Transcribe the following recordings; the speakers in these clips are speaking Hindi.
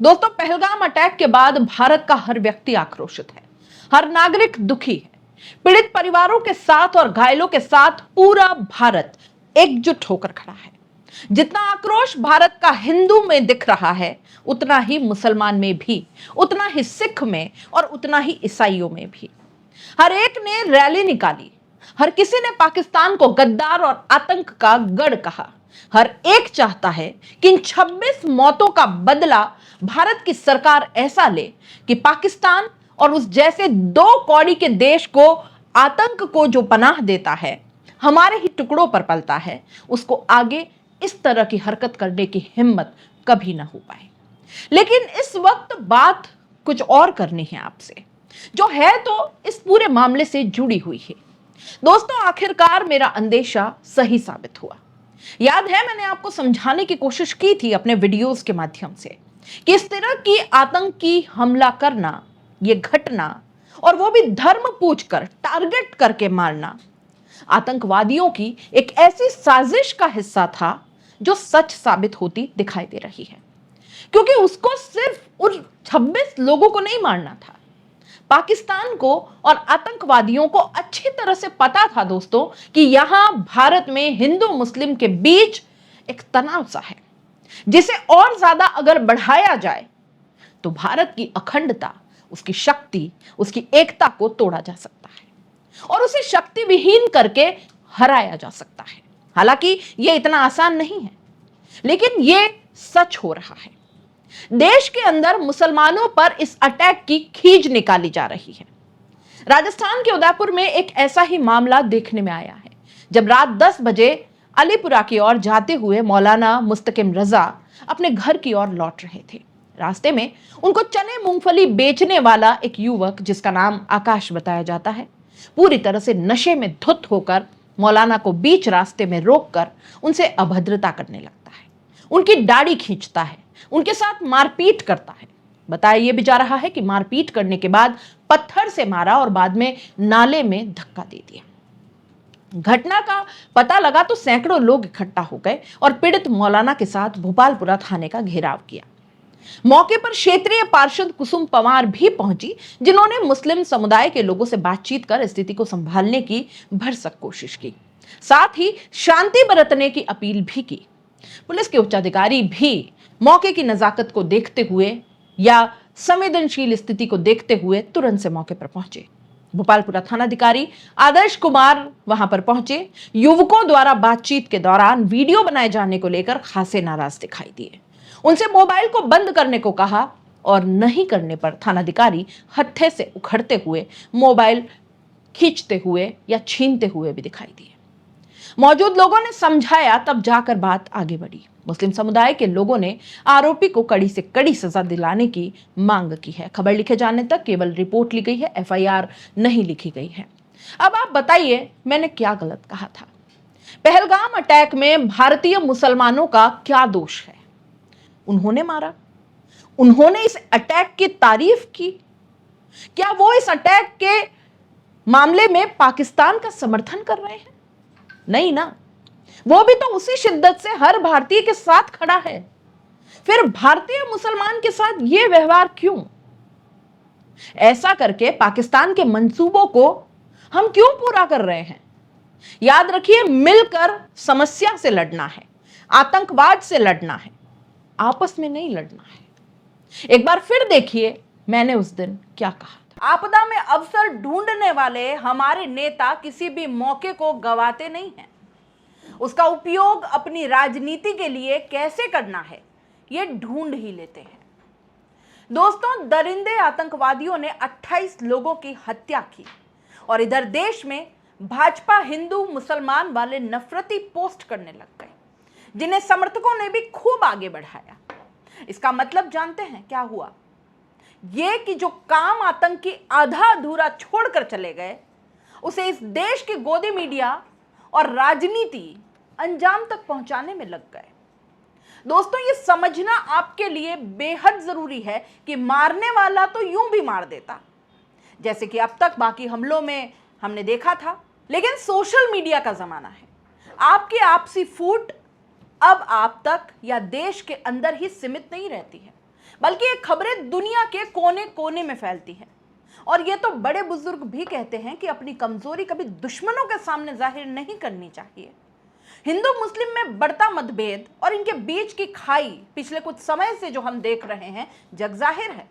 दोस्तों, पहलगाम अटैक के बाद भारत का हर व्यक्ति आक्रोशित है। हर नागरिक दुखी है। पीड़ित परिवारों के साथ और घायलों के साथ पूरा भारत एकजुट होकर खड़ा है। जितना आक्रोश भारत का हिंदू में दिख रहा है, उतना ही मुसलमान में भी, उतना ही सिख में और उतना ही ईसाइयों में भी। हर एक ने रैली निकाली। हर किसी ने पाकिस्तान को गद्दार और आतंक का गढ़ कहा। हर एक चाहता है कि इन 26 मौतों का बदला भारत की सरकार ऐसा ले कि पाकिस्तान और उस जैसे दो कौड़ी के देश को, आतंक को जो पनाह देता है, हमारे ही टुकड़ों पर पलता है, उसको आगे इस तरह की हरकत करने की हिम्मत कभी ना हो पाए। लेकिन इस वक्त बात कुछ और करनी है आपसे, जो है तो इस पूरे मामले से जुड़ी हुई है। दोस्तों, आखिरकार मेरा अंदेशा सही साबित हुआ। याद है, मैंने आपको समझाने की कोशिश की थी अपने वीडियोस के माध्यम से कि इस तरह की आतंकी हमला करना, यह घटना, और वो भी धर्म पूछकर, टारगेट करके मारना, आतंकवादियों की एक ऐसी साजिश का हिस्सा था जो सच साबित होती दिखाई दे रही है। क्योंकि उसको सिर्फ उन 26 लोगों को नहीं मारना था, पाकिस्तान को और आतंकवादियों को अच्छी तरह से पता था दोस्तों कि यहां भारत में हिंदू मुस्लिम के बीच एक तनाव सा है, जिसे और ज्यादा अगर बढ़ाया जाए तो भारत की अखंडता, उसकी शक्ति, उसकी एकता को तोड़ा जा सकता है और उसे शक्ति विहीन करके हराया जा सकता है। हालांकि यह इतना आसान नहीं है, लेकिन यह सच हो रहा है। देश के अंदर मुसलमानों पर इस अटैक की खींच निकाली जा रही है। राजस्थान के उदयपुर में एक ऐसा ही मामला देखने में आया है, जब रात 10 बजे अलीपुरा की ओर जाते हुए मौलाना मुस्तकिम रजा अपने घर की ओर लौट रहे थे। रास्ते में उनको चने मूंगफली बेचने वाला एक युवक, जिसका नाम आकाश बताया जाता है, पूरी तरह से नशे में धुत होकर मौलाना को बीच रास्ते में रोककर उनसे अभद्रता करने लगता है, उनकी दाढ़ी खींचता है, उनके साथ मारपीट करता है। बताया यह भी जा रहा है कि मारपीट करने के बाद पत्थर से मारा और बाद में नाले में धक्का दे दिया। घटना का पता लगा तो सैकड़ों लोग इकट्ठा हो गए और पीड़ित मौलाना के साथ भोपालपुरा थाने का घेराव किया। मौके पर क्षेत्रीय पार्षद कुसुम पंवार भी पहुंची, जिन्होंने मुस्लिम समुदाय के लोगों से बातचीत कर स्थिति को संभालने की भरसक कोशिश की, साथ ही शांति बरतने की अपील भी की। पुलिस के उच्चाधिकारी भी मौके की नजाकत को देखते हुए या संवेदनशील स्थिति को देखते हुए तुरंत से मौके पर पहुंचे। भोपालपुरा थानाधिकारी आदर्श कुमार वहां पर पहुंचे। युवकों द्वारा बातचीत के दौरान वीडियो बनाए जाने को लेकर खासे नाराज दिखाई दिए। उनसे मोबाइल को बंद करने को कहा और नहीं करने पर थानाधिकारी हत्थे से उखड़ते हुए मोबाइल खींचते हुए या छीनते हुए भी दिखाई दिए। मौजूद लोगों ने समझाया, तब जाकर बात आगे बढ़ी। मुस्लिम समुदाय के लोगों ने आरोपी को कड़ी से कड़ी सजा दिलाने की मांग की है। खबर लिखे जाने तक केवल रिपोर्ट ली गई है, एफआईआर नहीं लिखी गई है। अब आप बताइए, मैंने क्या गलत कहा था? पहलगाम अटैक में भारतीय मुसलमानों का क्या दोष है? उन्होंने मारा, उन्होंने इस अटैक की तारीफ की। क्या वो इस अटैक के मामले में पाकिस्तान का समर्थन कर रहे हैं? नहीं ना, वो भी तो उसी शिद्दत से हर भारतीय के साथ खड़ा है। फिर भारतीय मुसलमान के साथ ये व्यवहार क्यों? ऐसा करके पाकिस्तान के मंसूबों को हम क्यों पूरा कर रहे हैं? याद रखिए, मिलकर समस्या से लड़ना है, आतंकवाद से लड़ना है, आपस में नहीं लड़ना है। एक बार फिर देखिए मैंने उस दिन क्या कहा था। आपदा में अवसर ढूंढने वाले हमारे नेता किसी भी मौके को गंवाते नहीं हैं। उसका उपयोग अपनी राजनीति के लिए कैसे करना है, यह ढूंढ ही लेते हैं। दोस्तों, दरिंदे आतंकवादियों ने 28 लोगों की हत्या की और इधर देश में भाजपा हिंदू मुसलमान वाले नफरती पोस्ट करने लग गए, जिन्हें समर्थकों ने भी खूब आगे बढ़ाया। इसका मतलब जानते हैं क्या हुआ? यह कि जो काम आतंकी आधा अधूरा छोड़कर चले गए, उसे इस देश की गोदी मीडिया और राजनीति अंजाम तक पहुंचाने में लग गए। दोस्तों, यह समझना आपके लिए बेहद जरूरी है कि मारने वाला तो यूं भी मार देता, जैसे कि अब तक बाकी हमलों में हमने देखा था। लेकिन सोशल मीडिया का जमाना है। आपकी आपसी फूट अब आप तक या देश के अंदर ही सीमित नहीं रहती है, बल्कि ये खबरें दुनिया के कोने कोने में फैलती हैं। और ये तो बड़े बुजुर्ग भी कहते हैं कि अपनी कमजोरी कभी दुश्मनों के सामने जाहिर नहीं करनी चाहिए। हिंदू मुस्लिम में बढ़ता मतभेद और इनके बीच की खाई पिछले कुछ समय से जो हम देख रहे हैं जग जाहिर है,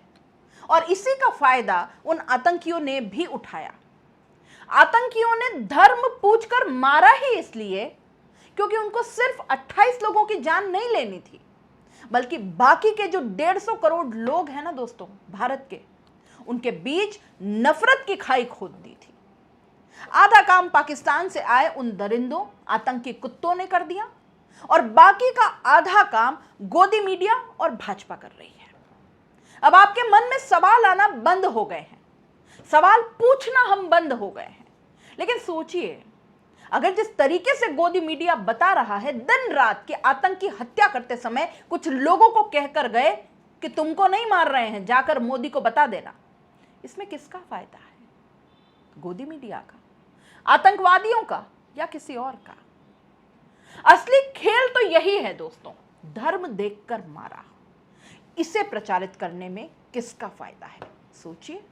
और इसी का फायदा उन आतंकियों ने भी उठाया। आतंकियों ने धर्म पूछकर मारा ही इसलिए क्योंकि उनको सिर्फ 28 लोगों की जान नहीं लेनी थी, बल्कि बाकी के जो 150 करोड़ लोग हैं ना दोस्तों भारत के, उनके बीच नफरत की खाई खोद दी थी। आधा काम पाकिस्तान से आए उन दरिंदों आतंकी कुत्तों ने कर दिया और बाकी का आधा काम गोदी मीडिया और भाजपा कर रही है। अब आपके मन में सवाल आना बंद हो गए हैं, सवाल पूछना हम बंद हो गए हैं। लेकिन सोचिए, अगर जिस तरीके से गोदी मीडिया बता रहा है दिन रात कि आतंकी हत्या करते समय कुछ लोगों को कहकर गए कि तुमको नहीं मार रहे हैं, जाकर मोदी को बता देना, इसमें किसका फायदा है? गोदी मीडिया का, आतंकवादियों का, या किसी और का? असली खेल तो यही है दोस्तों, धर्म देखकर मारा। इसे प्रचारित करने में किसका फायदा है? सोचिए।